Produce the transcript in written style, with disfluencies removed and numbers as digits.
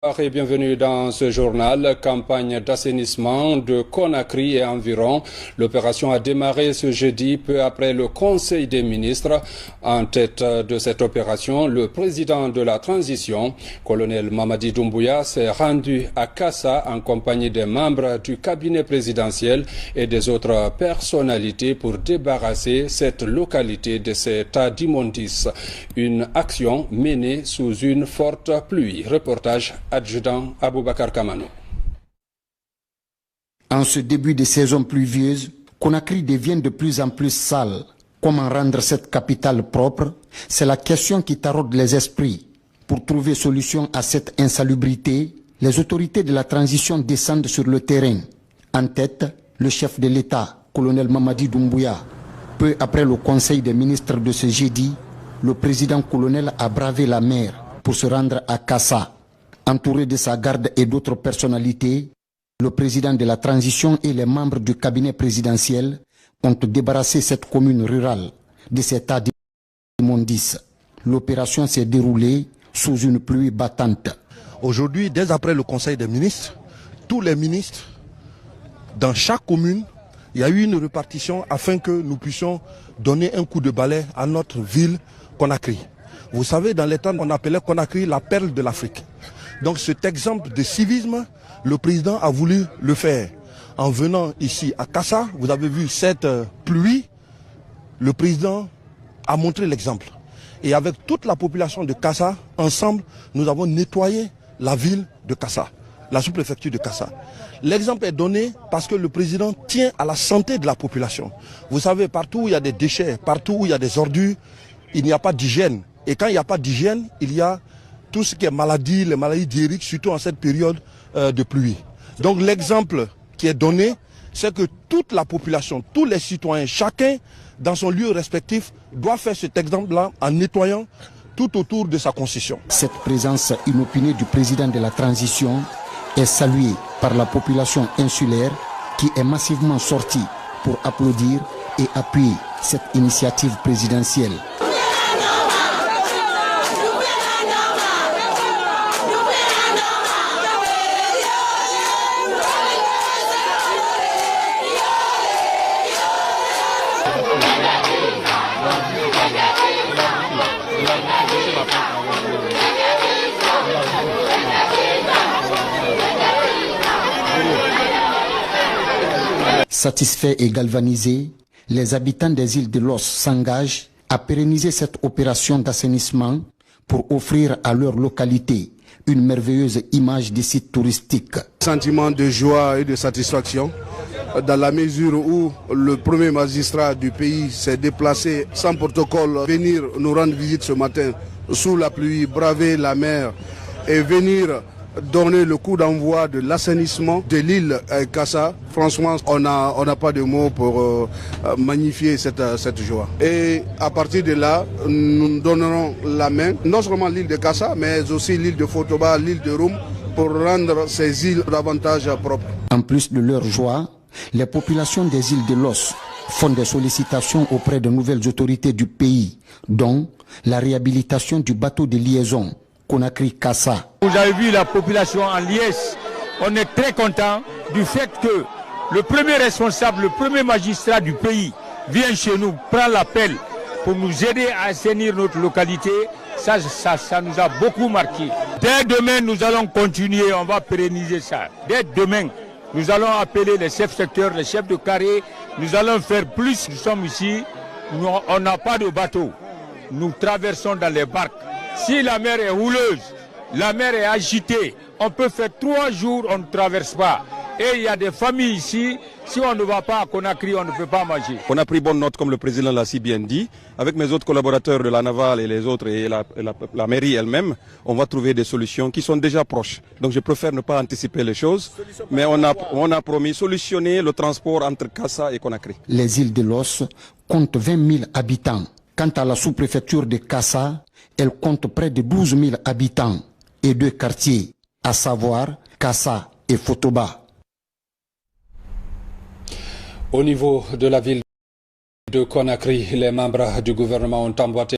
Bonjour et bienvenue dans ce journal. Campagne d'assainissement de Conakry et environ. L'opération a démarré ce jeudi, peu après le Conseil des ministres. En tête de cette opération, le président de la transition, colonel Mamadi Doumbouya, s'est rendu à Kassa en compagnie des membres du cabinet présidentiel et des autres personnalités pour débarrasser cette localité de cet état d'immondice. Une action menée sous une forte pluie. Reportage adjudant Aboubakar Kamano. En ce début de saison pluvieuse, Conakry devient de plus en plus sale. Comment rendre cette capitale propre? C'est la question qui taraude les esprits. Pour trouver solution à cette insalubrité, les autorités de la transition descendent sur le terrain. En tête, le chef de l'État, colonel Mamadi Doumbouya. Peu après le Conseil des ministres de ce jeudi, le président colonel a bravé la mer pour se rendre à Kassa. Entouré de sa garde et d'autres personnalités, le président de la transition et les membres du cabinet présidentiel ont débarrassé cette commune rurale de cet état d'immondice. L'opération s'est déroulée sous une pluie battante. Aujourd'hui, dès après le Conseil des ministres, tous les ministres, dans chaque commune, il y a eu une répartition afin que nous puissions donner un coup de balai à notre ville Conakry. Vous savez, dans les temps, on appelait Conakry la perle de l'Afrique. Donc cet exemple de civisme, le président a voulu le faire. En venant ici à Kassa, vous avez vu cette pluie, le président a montré l'exemple. Et avec toute la population de Kassa, ensemble, nous avons nettoyé la ville de Kassa, la sous-préfecture de Kassa. L'exemple est donné parce que le président tient à la santé de la population. Vous savez, partout où il y a des déchets, partout où il y a des ordures, il n'y a pas d'hygiène. Et quand il n'y a pas d'hygiène, il y a tout ce qui est maladie, les maladies diarrhéiques, surtout en cette période de pluie. Donc l'exemple qui est donné, c'est que toute la population, tous les citoyens, chacun dans son lieu respectif, doit faire cet exemple-là en nettoyant tout autour de sa concession. Cette présence inopinée du président de la transition est saluée par la population insulaire qui est massivement sortie pour applaudir et appuyer cette initiative présidentielle. Satisfaits et galvanisés, les habitants des îles de Los s'engagent à pérenniser cette opération d'assainissement pour offrir à leur localité une merveilleuse image des sites touristiques. Sentiment de joie et de satisfaction dans la mesure où le premier magistrat du pays s'est déplacé sans protocole, venir nous rendre visite ce matin sous la pluie, braver la mer et venir donner le coup d'envoi de l'assainissement de l'île Kassa. Franchement, on n'a pas de mots pour magnifier cette joie. Et à partir de là, nous donnerons la main, non seulement l'île de Kassa, mais aussi l'île de Fotoba, l'île de Roum, pour rendre ces îles davantage propres. En plus de leur joie, les populations des îles de Los font des sollicitations auprès de nouvelles autorités du pays, dont la réhabilitation du bateau de liaison Conakry-Kassa. Vous avez vu la population en liesse. On est très content du fait que le premier responsable, le premier magistrat du pays vient chez nous, prend l'appel pour nous aider à assainir notre localité. Ça nous a beaucoup marqué. Dès demain, nous allons continuer, on va pérenniser ça. Dès demain, nous allons appeler les chefs secteurs, les chefs de carré. Nous allons faire plus. Nous sommes ici, on n'a pas de bateau. Nous traversons dans les barques. Si la mer est houleuse, la mer est agitée, on peut faire 3 jours, on ne traverse pas. Et il y a des familles ici, si on ne va pas à Conakry, on ne peut pas manger. On a pris bonne note, comme le président l'a si bien dit. Avec mes autres collaborateurs de la Naval et les autres, et la mairie elle-même, on va trouver des solutions qui sont déjà proches. Donc je préfère ne pas anticiper les choses, mais on a promis solutionner le transport entre Kassa et Conakry. Les îles de Los comptent 20 000 habitants. Quant à la sous-préfecture de Kassa, elle compte près de 12 000 habitants et 2 quartiers, à savoir Kassa et Fotoba. Au niveau de la ville de Conakry, les membres du gouvernement ont emboîté